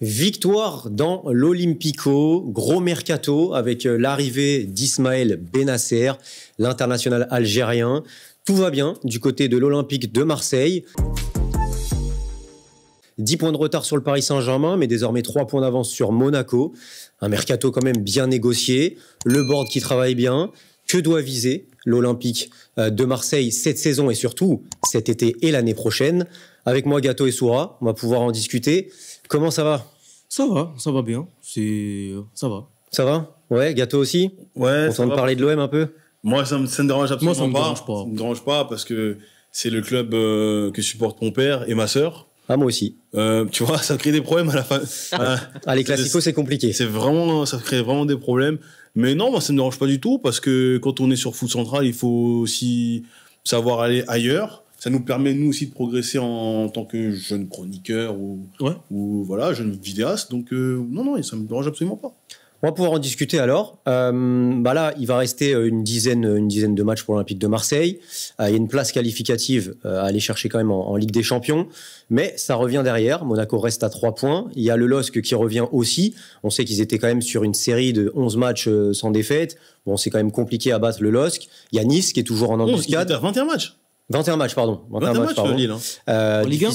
Victoire dans l'Olympico, gros mercato avec l'arrivée d'Ismaël Bennacer, l'international algérien. Tout va bien du côté de l'Olympique de Marseille. 10 points de retard sur le Paris Saint-Germain, mais désormais 3 points d'avance sur Monaco. Un mercato quand même bien négocié, le board qui travaille bien. Que doit viser l'Olympique de Marseille cette saison et surtout cet été et l'année prochaine? Avec moi, Gato et Soura, on va pouvoir en discuter. Comment ça va? Ça va bien. Ça va. Ça va? Ouais, Gato aussi? Ouais. Content de parler de l'OM un peu? Moi, ça me dérange absolument Ça me pas. dérange pas. Ça me dérange pas parce que c'est le club que supporte mon père et ma sœur. Ah, moi aussi. Tu vois, ça crée des problèmes à la fin. Les classicos, c'est compliqué. Ça crée vraiment des problèmes. Mais non, moi, ça me dérange pas du tout parce que quand on est sur Foot Central, il faut aussi savoir aller ailleurs. Ça nous permet, nous aussi, de progresser en tant que jeune chroniqueur ou voilà, jeune vidéaste. Donc, non, ça me dérange absolument pas. On va pouvoir en discuter alors. Là, il va rester une dizaine de matchs pour l'Olympique de Marseille. Il y a une place qualificative à aller chercher quand même en Ligue des Champions. Mais ça revient derrière. Monaco reste à 3 points. Il y a le LOSC qui revient aussi. On sait qu'ils étaient quand même sur une série de 11 matchs sans défaite. Bon, c'est quand même compliqué à battre le LOSC. Il y a Nice qui est toujours en embuscade. 21 matchs. 21 matchs, pardon. 21 matchs, Lille. En Ligue 1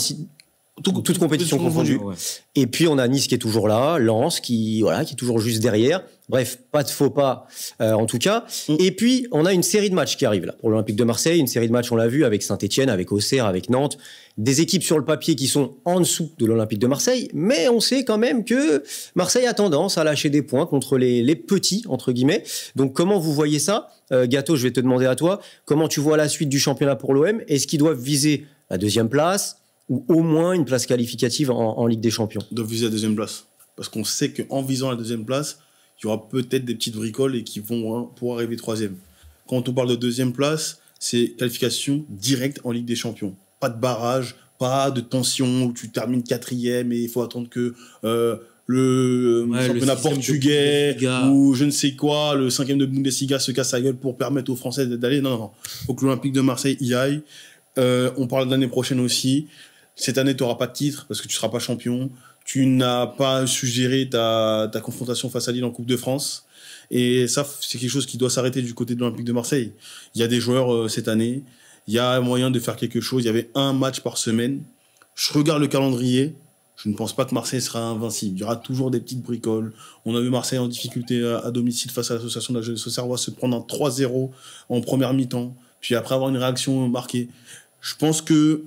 toute compétition confondue. Ouais. Et puis, on a Nice qui est toujours là, Lens qui est toujours juste derrière. Bref, pas de faux pas, en tout cas. Et puis, on a une série de matchs qui arrive là pour l'Olympique de Marseille. Une série de matchs, on l'a vu, avec Saint-Etienne, avec Auxerre, avec Nantes. Des équipes sur le papier qui sont en dessous de l'Olympique de Marseille. Mais on sait quand même que Marseille a tendance à lâcher des points contre les petits, entre guillemets. Donc, comment vous voyez ça? Gato, je vais te demander à toi. Comment tu vois la suite du championnat pour l'OM? Est-ce qu'ils doivent viser la deuxième place ou au moins une place qualificative en Ligue des Champions? Ils doivent viser la deuxième place. Parce qu'on sait qu'en visant la deuxième place, il y aura peut-être des petites bricoles et qui vont pouvoir arriver troisième. Quand on parle de deuxième place, c'est qualification directe en Ligue des Champions. Pas de barrage, pas de tension où tu termines quatrième et il faut attendre que le championnat portugais ou je ne sais quoi, le 5e de Bundesliga se casse la gueule pour permettre aux Français d'aller. Non. Il faut que l'Olympique de Marseille y aille. On parle de l'année prochaine aussi. Cette année, tu n'auras pas de titre parce que tu ne seras pas champion. Tu n'as pas suggéré ta confrontation face à Lille en Coupe de France. Et ça, c'est quelque chose qui doit s'arrêter du côté de l'Olympique de Marseille. Il y a des joueurs cette année. Il y a moyen de faire quelque chose. Il y avait un match par semaine. Je regarde le calendrier. Je ne pense pas que Marseille sera invincible. Il y aura toujours des petites bricoles. On a vu Marseille en difficulté à domicile face à l'association de la jeunesse auxerroise se prendre un 3-0 en première mi-temps. Puis après avoir une réaction marquée. Je pense que...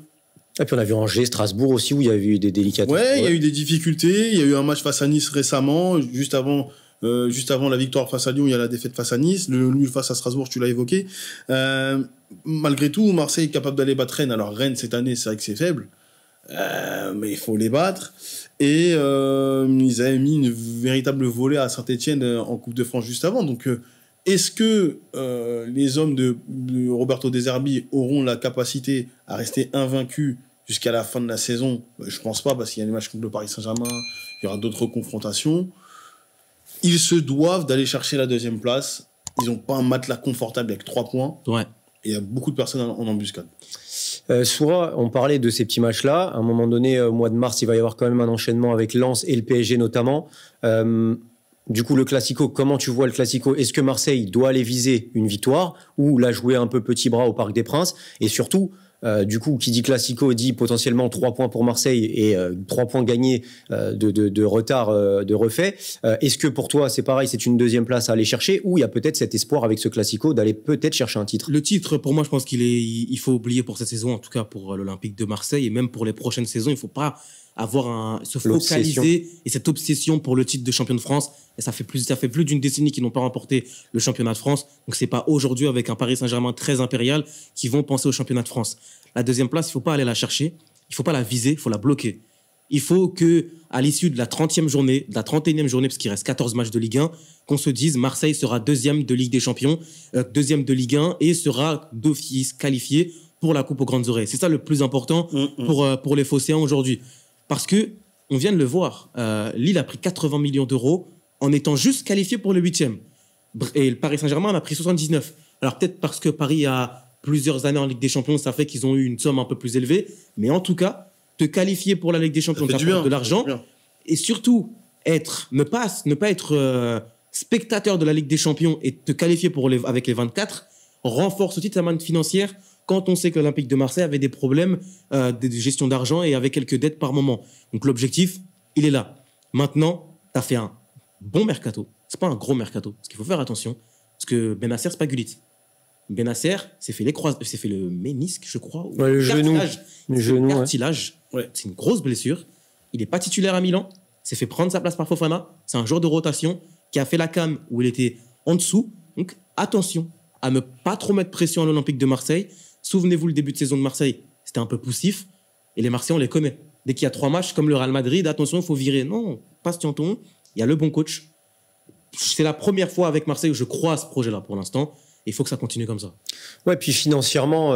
Et puis on a vu Angers, Strasbourg aussi, où il y a eu des délicatesses. Ouais, il y a eu des difficultés. Il y a eu un match face à Nice récemment, juste avant la victoire face à Lyon, il y a la défaite face à Nice. Le nul face à Strasbourg, tu l'as évoqué. Malgré tout, Marseille est capable d'aller battre Rennes. Alors Rennes, cette année, c'est vrai que c'est faible. Mais il faut les battre. Et ils avaient mis une véritable volée à Saint-Etienne en Coupe de France juste avant. Donc... est-ce que les hommes de Roberto De Zerbi auront la capacité à rester invaincus jusqu'à la fin de la saison? Je ne pense pas, parce qu'il y a des matchs contre le Paris Saint-Germain, il y aura d'autres confrontations. Ils se doivent d'aller chercher la deuxième place. Ils n'ont pas un matelas confortable avec 3 points. Ouais. Et il y a beaucoup de personnes en embuscade. Soura, on parlait de ces petits matchs-là. À un moment donné, au mois de mars, il va y avoir quand même un enchaînement avec Lens et le PSG notamment. Du coup, le Classico, comment tu vois le Classico? Est-ce que Marseille doit aller viser une victoire ou la jouer un peu petit bras au Parc des Princes? Et surtout, du coup, qui dit Classico dit potentiellement 3 points pour Marseille et 3 points gagnés de retard de refait. Est-ce que pour toi, c'est pareil, c'est une deuxième place à aller chercher ou il y a peut-être cet espoir avec ce Classico d'aller peut-être chercher un titre? Le titre, pour moi, je pense il faut oublier pour cette saison, en tout cas pour l'Olympique de Marseille et même pour les prochaines saisons, il ne faut pas se focaliser et cette obsession pour le titre de champion de France. Et ça fait plus d'une décennie qu'ils n'ont pas remporté le championnat de France. Donc c'est pas aujourd'hui avec un Paris Saint-Germain très impérial qu'ils vont penser au championnat de France. La deuxième place, il faut pas aller la chercher, il faut pas la viser, il faut la bloquer. Il faut que à l'issue de la 30e journée, de la 31e journée, parce qu'il reste 14 matchs de Ligue 1, qu'on se dise Marseille sera deuxième de Ligue des Champions, deuxième de Ligue 1 et sera d'office qualifié pour la Coupe aux Grandes Oreilles. C'est ça le plus important pour les Phocéens aujourd'hui. Parce que on vient de le voir, Lille a pris 80 millions d'euros en étant juste qualifié pour le 8e. Et le Paris Saint-Germain en a pris 79. Alors peut-être parce que Paris a plusieurs années en Ligue des Champions, ça fait qu'ils ont eu une somme un peu plus élevée. Mais en tout cas, te qualifier pour la Ligue des Champions, ça fait de l'argent. et surtout ne pas être spectateur de la Ligue des Champions et te qualifier avec les 24 renforce aussi ta manne financière quand on sait que l'Olympique de Marseille avait des problèmes de gestion d'argent et avait quelques dettes par moment. Donc l'objectif, il est là. Maintenant, tu as fait un bon mercato. C'est pas un gros mercato, parce qu'il faut faire attention, parce que Bennacer, c'est pas Gullit. Bennacer s'est fait le ménisque, je crois. Ouais, le genou. Cartilage. Ouais. C'est une grosse blessure. Il n'est pas titulaire à Milan. S'est fait prendre sa place par Fofana. C'est un joueur de rotation qui a fait la CAM où il était en dessous. Donc attention à ne pas trop mettre pression à l'Olympique de Marseille. Souvenez-vous, le début de saison de Marseille, c'était un peu poussif. Et les Marseillais, on les connaît. Dès qu'il y a 3 matchs, comme le Real Madrid, attention, il faut virer. Non, pas Stianton. Il y a le bon coach. C'est la première fois avec Marseille où je crois à ce projet-là pour l'instant. Il faut que ça continue comme ça. Ouais, puis financièrement,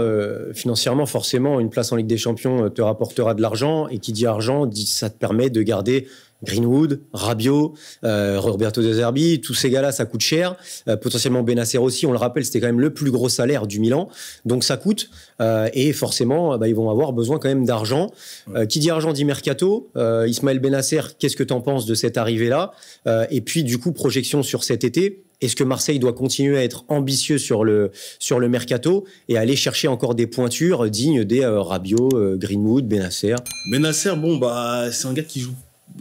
forcément, une place en Ligue des Champions te rapportera de l'argent. Et qui dit argent, ça te permet de garder Greenwood, Rabiot, Roberto De Zerbi. Tous ces gars-là, ça coûte cher. Potentiellement Bennacer aussi. On le rappelle, c'était quand même le plus gros salaire du Milan. Donc ça coûte. Et forcément, ils vont avoir besoin quand même d'argent. Qui dit argent dit mercato. Ismaël Bennacer, qu'est-ce que tu en penses de cette arrivée-là? Et puis, du coup, projection sur cet été. Est-ce que Marseille doit continuer à être ambitieux sur le mercato et aller chercher encore des pointures dignes des Rabiot, Greenwood, Bennacer? Bennacer, c'est un gars qui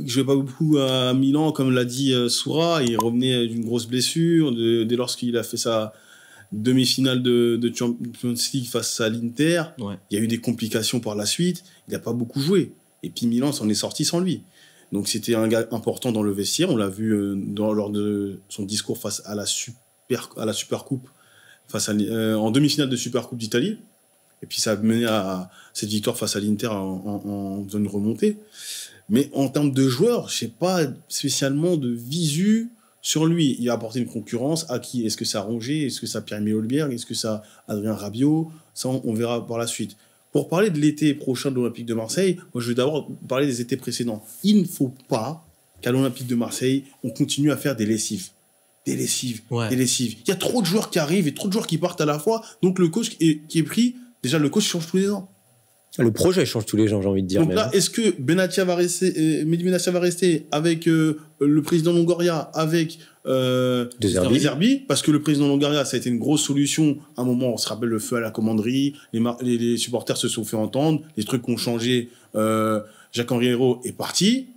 jouait pas beaucoup à Milan, comme l'a dit Soura. Il revenait d'une grosse blessure dès lorsqu'il a fait sa demi-finale de Champions League face à l'Inter. Ouais. Il y a eu des complications par la suite. Il n'a pas beaucoup joué. Et puis Milan s'en est sorti sans lui. Donc c'était un gars important dans le vestiaire. On l'a vu lors de son discours face à la Supercoupe, en demi-finale de Supercoupe d'Italie. Et puis ça a mené à cette victoire face à l'Inter en zone remontée. Mais en termes de joueurs, je n'ai pas spécialement de visu sur lui. Il a apporté une concurrence à qui? Est-ce que ça a Rongier? Est-ce que ça a Pierre-Emile Holberg? Est-ce que ça a Adrien Rabiot? Ça, on verra par la suite. Pour parler de l'été prochain de l'Olympique de Marseille, moi je vais d'abord parler des étés précédents. Il ne faut pas qu'à l'Olympique de Marseille, on continue à faire des lessives. Des lessives. Il y a trop de joueurs qui arrivent et trop de joueurs qui partent à la fois. Donc le coach qui est pris, déjà le coach change tous les ans. Le projet change tous les ans, j'ai envie de dire. Donc là, est-ce que Mehdi Benatia va rester avec le président Longoria, avec De Zerbi? Parce que le président Longoria, ça a été une grosse solution. À un moment, on se rappelle le feu à la commanderie, les supporters se sont fait entendre, les trucs ont changé. Jacques-Henri Hérault est parti.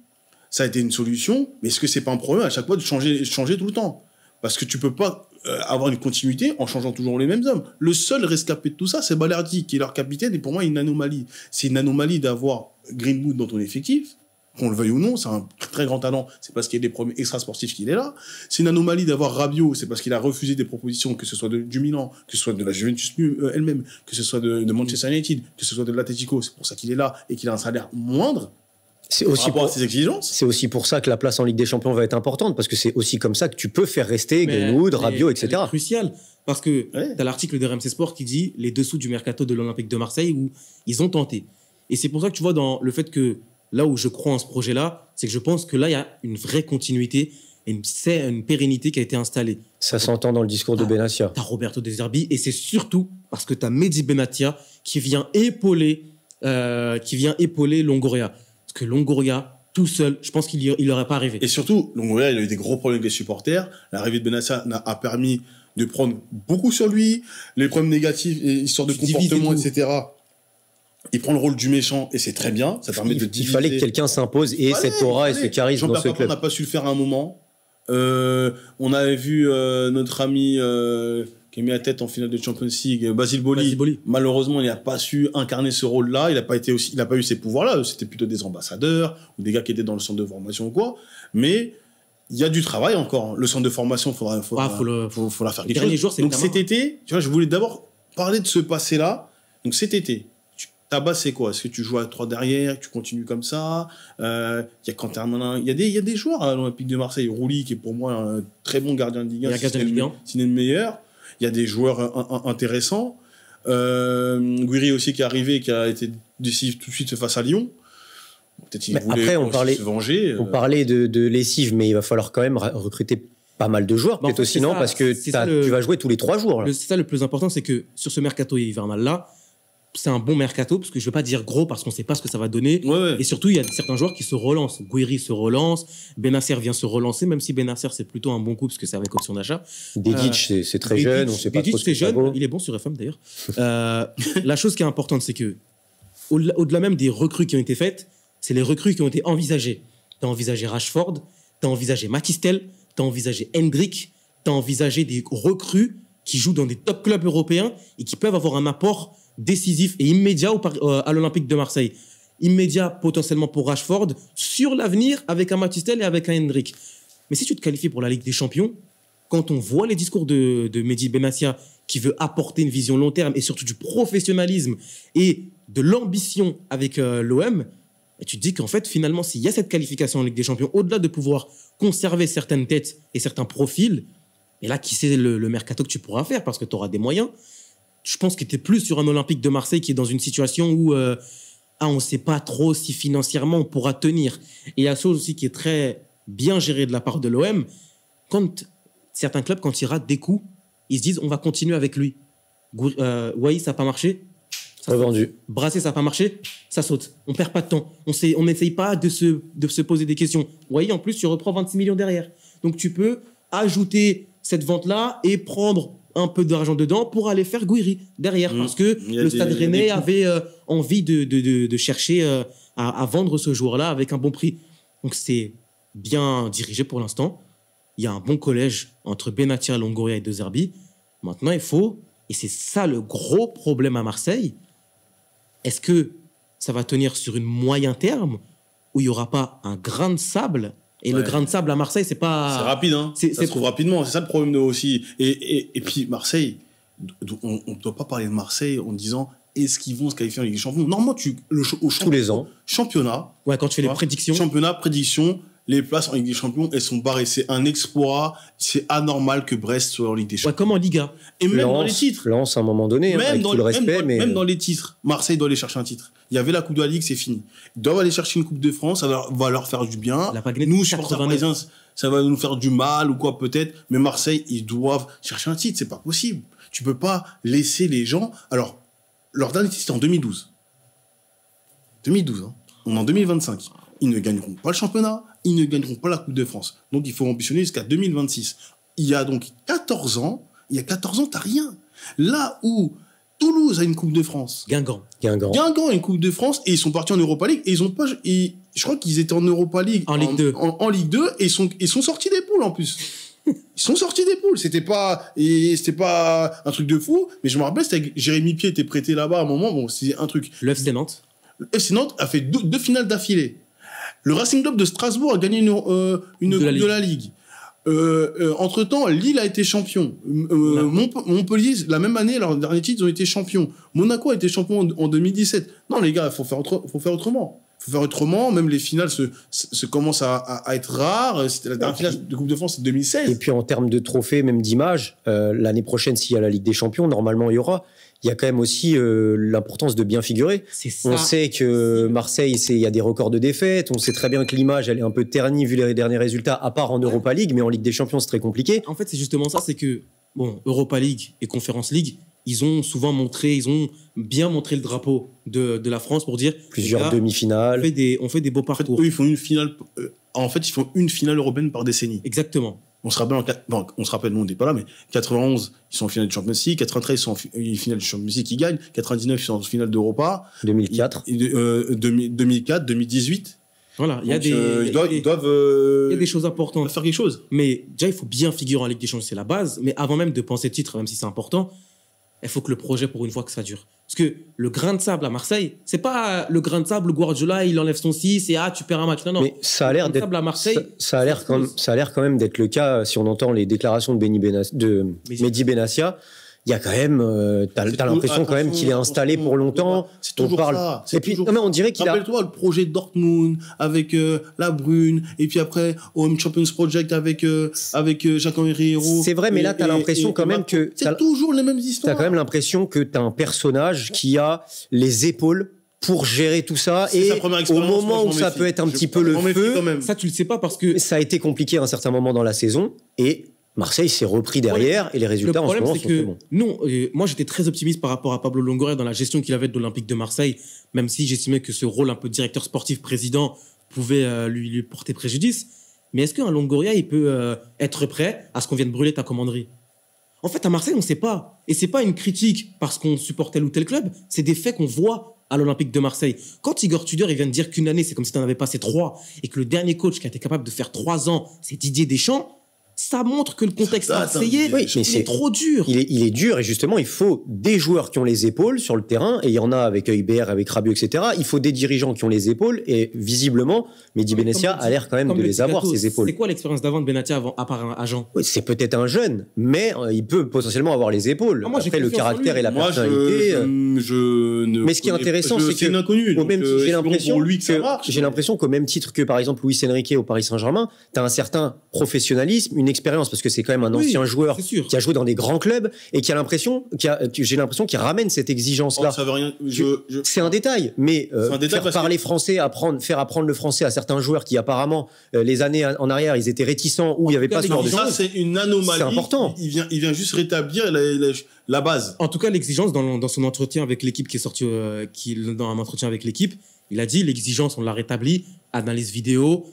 Ça a été une solution, mais est-ce que c'est pas un problème à chaque fois de changer tout le temps? Parce que tu peux pas avoir une continuité en changeant toujours les mêmes hommes. Le seul rescapé de tout ça, c'est Balerdi, qui est leur capitaine, et pour moi, une anomalie. C'est une anomalie d'avoir Greenwood dans ton effectif, qu'on le veuille ou non, c'est un très grand talent, c'est parce qu'il y a des problèmes extra-sportifs qu'il est là. C'est une anomalie d'avoir Rabiot, c'est parce qu'il a refusé des propositions, que ce soit du Milan, que ce soit de la Juventus elle-même, que ce soit de Manchester United, que ce soit de l'Atlético, c'est pour ça qu'il est là, et qu'il a un salaire moindre. C'est aussi pour ses exigences. C'est aussi pour ça que la place en Ligue des Champions va être importante, parce que c'est aussi comme ça que tu peux faire rester Greenwood, Rabiot, etc. C'est crucial, parce que tu as l'article de RMC Sport qui dit les dessous du mercato de l'Olympique de Marseille où ils ont tenté. Et c'est pour ça que tu vois dans le fait que là où je crois en ce projet-là, c'est que je pense que là il y a une vraie continuité et une pérennité qui a été installée. Ça s'entend dans le discours de Bennatia. Tu as Roberto De Zerbi, et c'est surtout parce que tu as Mehdi Benatia qui vient épauler Longoria. Parce que Longoria, tout seul, je pense qu'il n'aurait pas arrivé. Et surtout, Longoria, il a eu des gros problèmes avec les supporters. L'arrivée de Benatia a permis de prendre beaucoup sur lui. Les problèmes négatifs, histoire de comportement, etc. Il prend le rôle du méchant, et c'est très bien. Ça permet de diviser. Il fallait que quelqu'un s'impose et cette aura et ce charisme dans ce club. On n'a pas su le faire à un moment. On avait vu notre ami qui a mis la tête en finale de Champions League, Basile Boli. Malheureusement, il n'a pas su incarner ce rôle-là. Il n'a pas eu ces pouvoirs-là. C'était plutôt des ambassadeurs ou des gars qui étaient dans le centre de formation ou quoi. Mais il y a du travail encore. Le centre de formation, faut la faire quelque chose. Donc cet été, tu vois, je voulais d'abord parler de ce passé-là. Donc cet été, ta base, c'est quoi? Est-ce que tu joues à 3 derrière, tu continues comme ça? Il y a Quentin Malin, il y a des joueurs à l'Olympique de Marseille. Rouli, qui est pour moi un très bon gardien de Ligue 1, c'est le meilleur. Il y a des joueurs intéressants. Guiri aussi qui est arrivé et qui a été décisif tout de suite face à Lyon. Peut-être qu'il voulait se venger. On parlait de lessive, mais il va falloir quand même recruter pas mal de joueurs, peut-être aussi, non? Parce que tu vas jouer tous les 3 jours. C'est ça le plus important, c'est que sur ce mercato hivernal-là, c'est un bon mercato, parce que je ne veux pas dire gros, parce qu'on ne sait pas ce que ça va donner. Et surtout, il y a certains joueurs qui se relancent. Guiri se relance, Benasser vient se relancer, même si Benasser, c'est plutôt un bon coup, parce que c'est avec option d'achat. Dedic, c'est très jeune, on ne sait pas trop ce que ça vaut. Il est bon sur FM, d'ailleurs. La chose qui est importante, c'est que, au-delà même des recrues qui ont été faites, c'est les recrues qui ont été envisagées. Tu as envisagé Rashford, tu as envisagé Matistel, tu as envisagé Hendrick, tu as envisagé des recrues qui jouent dans des top clubs européens et qui peuvent avoir un apport décisif et immédiat à l'Olympique de Marseille. Immédiat potentiellement pour Rashford, sur l'avenir avec un Matistel et avec un Hendrick. Mais si tu te qualifies pour la Ligue des Champions, quand on voit les discours de Mehdi Benassia qui veut apporter une vision long terme et surtout du professionnalisme et de l'ambition avec l'OM, tu te dis qu'en fait, finalement, s'il y a cette qualification en Ligue des Champions, au-delà de pouvoir conserver certaines têtes et certains profils, et là, qui sait le mercato que tu pourras faire parce que tu auras des moyens. Je pense que tu es plus sur un Olympique de Marseille qui est dans une situation où on ne sait pas trop si financièrement on pourra tenir. Et il y a chose aussi qui est très bien gérée de la part de l'OM. Quand certains clubs, quand ils ratent des coups, ils se disent on va continuer avec lui. Wai, ça n'a pas marché. Revendu. Brassé, ça n'a pas marché, ça saute. On ne perd pas de temps. On n'essaye pas de se poser des questions. Wai, en plus, tu reprends 26 millions derrière. Donc tu peux ajouter cette vente-là et prendre un peu d'argent dedans pour aller faire Guiri derrière. Parce que le Stade Rennais avait envie de chercher à vendre ce joueur-là avec un bon prix. Donc c'est bien dirigé pour l'instant. Il y a un bon collège entre Benatia, Longoria et De Zerbi. Maintenant, il faut, et c'est ça le gros problème à Marseille, est-ce que ça va tenir sur une moyen terme où il n'y aura pas un grain de sable? Et le grain de sable à Marseille, c'est pas... C'est rapide, hein. Ça se trouve rapidement. C'est ça le problème aussi. Et puis, Marseille, on ne doit pas parler de Marseille en disant est-ce qu'ils vont se qualifier en Ligue des Champions. Normalement, tous les ans. Championnat. Ouais, quand tu fais les prédictions. Championnat, prédiction, les places en Ligue des Champions, elles sont barrées. C'est un exploit. C'est anormal que Brest soit en Ligue des Champions. Ouais, comme en Liga. Et même dans les titres. Lens, à un moment donné, avec tout le respect. Même dans les titres. Marseille doit aller chercher un titre. Il y avait la Coupe de la Ligue, c'est fini. Ils doivent aller chercher une Coupe de France, ça va leur faire du bien. Nous, supporters parisiens, ça va nous faire du mal ou quoi peut-être. Mais Marseille, ils doivent chercher un titre, c'est pas possible. Tu peux pas laisser les gens... Alors, leur dernier titre, c'était en 2012. 2012, hein. On est en 2025. Ils ne gagneront pas le championnat, ils ne gagneront pas la Coupe de France. Donc, il faut ambitionner jusqu'à 2026. Il y a donc 14 ans, t'as rien. Là où Toulouse a une Coupe de France. Guingamp a une Coupe de France et ils sont partis en Europa League et ils ont pas. Et je crois qu'ils étaient en Europa League. En Ligue 2. En Ligue 2 et ils sont sortis des poules en plus. Ils sont sortis des poules. C'était pas un truc de fou, mais je me rappelle, c'était Jérémy Pied était prêté là-bas à un moment. Bon, c'est un truc. Le FC Nantes. Le FC Nantes a fait deux finales d'affilée. Le Racing Club de Strasbourg a gagné une Coupe de la Ligue. Entre-temps, Lille a été champion. Montpellier, la même année, leur dernier titre, ils ont été champions. Monaco a été champion en 2017. Non, les gars, il faut faire autrement. Même les finales se commencent à être rares. C'était la dernière finale de Coupe de France, c'est 2016. Et puis en termes de trophées, même d'image, l'année prochaine, s'il y a la Ligue des Champions, normalement, il y aura. Il y a quand même aussi l'importance de bien figurer. On sait que Marseille, il y a des records de défaites. On sait très bien que l'image, elle est un peu ternie vu les derniers résultats, à part en Europa League, mais en Ligue des Champions, c'est très compliqué. En fait, c'est justement ça, c'est que Europa League et Conference League, ils ont bien montré le drapeau de la France pour dire plusieurs demi-finales. On fait des beaux parcours. En fait, eux, ils font une finale. Ils font une finale européenne par décennie. Exactement. On se rappelle, nous on n'était pas là, mais 91, ils sont en finale de Champions League, 93, ils sont en finale de Champions League, ils gagnent, 99, ils sont en finale d'Europa, 2004, 2004, 2018. Voilà, il y a des choses importantes. Faire quelque chose. Mais déjà, il faut bien figurer en Ligue des Champions, c'est la base. Mais avant même de penser titre, même si c'est important, il faut que le projet, pour une fois, que ça dure. Parce que le grain de sable à Marseille, c'est pas le grain de sable, Guardiola, il enlève son 6 et tu perds un match. Non. Mais ça a l'air d'être. À Marseille, ça a l'air quand même d'être le cas, si on entend les déclarations de Mehdi Benassia. Il y a quand même, t'as l'impression quand même qu'il est installé pour longtemps. C'est toujours ça. Et puis, non, mais on dirait qu'il a. Rappelle-toi le projet Dortmund avec La Brune, et puis après Home Champions Project avec Jacques-Henri Hérault. C'est vrai, mais là, t'as l'impression quand même que. C'est toujours les mêmes histoires. T'as quand même l'impression que t'as un personnage qui a les épaules pour gérer tout ça, et au moment où ça peut être un petit peu le feu, ça tu le sais pas parce que ça a été compliqué à un certain moment dans la saison, et Marseille s'est repris derrière et les résultats en ce moment sont très bons. Non, moi j'étais très optimiste par rapport à Pablo Longoria dans la gestion qu'il avait de l'Olympique de Marseille, même si j'estimais que ce rôle un peu directeur sportif président pouvait lui porter préjudice. Mais est-ce qu'un Longoria il peut être prêt à ce qu'on vienne brûler ta commanderie? En fait, à Marseille, on ne sait pas. Et c'est pas une critique parce qu'on supporte tel ou tel club, c'est des faits qu'on voit à l'Olympique de Marseille. Quand Igor Tudor il vient de dire qu'une année, c'est comme si tu en avais passé 3, et que le dernier coach qui a été capable de faire 3 ans, c'est Didier Deschamps, ça montre que le contexte marseillais, il est trop dur. Il est dur, et justement, il faut des joueurs qui ont les épaules sur le terrain, et il y en a avec Heuber, avec Rabiot, etc. Il faut des dirigeants qui ont les épaules, et visiblement, Mehdi Benassia a l'air quand même de les avoir, ces épaules. C'est quoi l'expérience d'avant de Benassia à part un agent? Oui, c'est peut-être un jeune, mais il peut potentiellement avoir les épaules. Après, le caractère et la personnalité... Mais ce qui est intéressant, c'est que inconnu, au même titre, j'ai l'impression qu'au même titre que, par exemple, Luis Enrique au Paris Saint-Germain, tu as un certain professionnalisme, une expérience, parce que c'est quand même un ancien joueur qui a joué dans des grands clubs et qui a l'impression, j'ai l'impression qu'il ramène cette exigence-là. Ça veut rien. C'est un détail, mais faire parler français, faire apprendre le français à certains joueurs qui apparemment les années en arrière ils étaient réticents ou il y avait pas ce genre de choses. Ça c'est une anomalie. C'est important. Il vient juste rétablir la base. En tout cas, l'exigence dans son entretien avec l'équipe qui est sorti, dans un entretien avec l'équipe, il a dit l'exigence on l'a rétablie, analyse vidéo.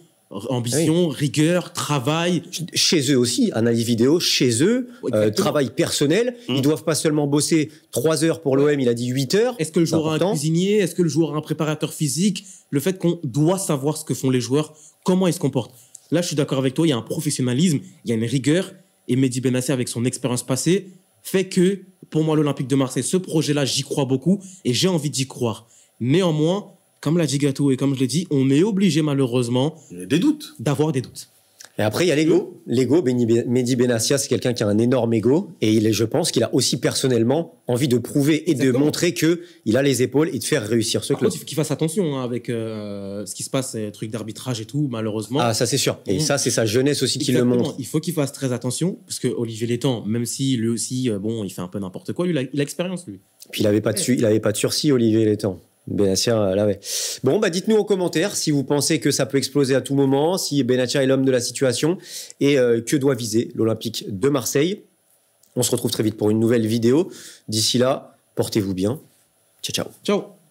Ambition, rigueur, travail. Chez eux aussi, analyse vidéo, chez eux, travail personnel. Ils doivent pas seulement bosser 3 heures pour l'OM, il a dit 8 heures. Est-ce que le joueur a un cuisinier? Est-ce que le joueur a un préparateur physique? Le fait qu'on doit savoir ce que font les joueurs, comment ils se comportent. Là, je suis d'accord avec toi, il y a un professionnalisme, il y a une rigueur. Et Mehdi Benassia, avec son expérience passée, fait que, pour moi, l'Olympique de Marseille, ce projet-là, j'y crois beaucoup et j'ai envie d'y croire. Néanmoins, comme l'a dit Gato et comme je l'ai dit, on est obligé malheureusement d'avoir des doutes. Et après, il y a l'ego. L'ego, Mehdi Benassia, c'est quelqu'un qui a un énorme ego. Et je pense qu'il a aussi personnellement envie de prouver et de montrer qu'il a les épaules et de faire réussir ce club. Il faut qu'il fasse attention avec ce qui se passe, les trucs d'arbitrage et tout, malheureusement. Ah, ça c'est sûr. Et ça, c'est sa jeunesse aussi qui le montre. Il faut qu'il fasse très attention, parce que Olivier Létang, même si lui aussi, il fait un peu n'importe quoi, lui, il a l'expérience, lui. Puis il avait pas de sursis, Olivier Létang. Benassia, là, ouais. Bon, dites-nous en commentaire si vous pensez que ça peut exploser à tout moment, si Benassia est l'homme de la situation et que doit viser l'Olympique de Marseille. On se retrouve très vite pour une nouvelle vidéo. D'ici là, portez-vous bien. Ciao, ciao. Ciao.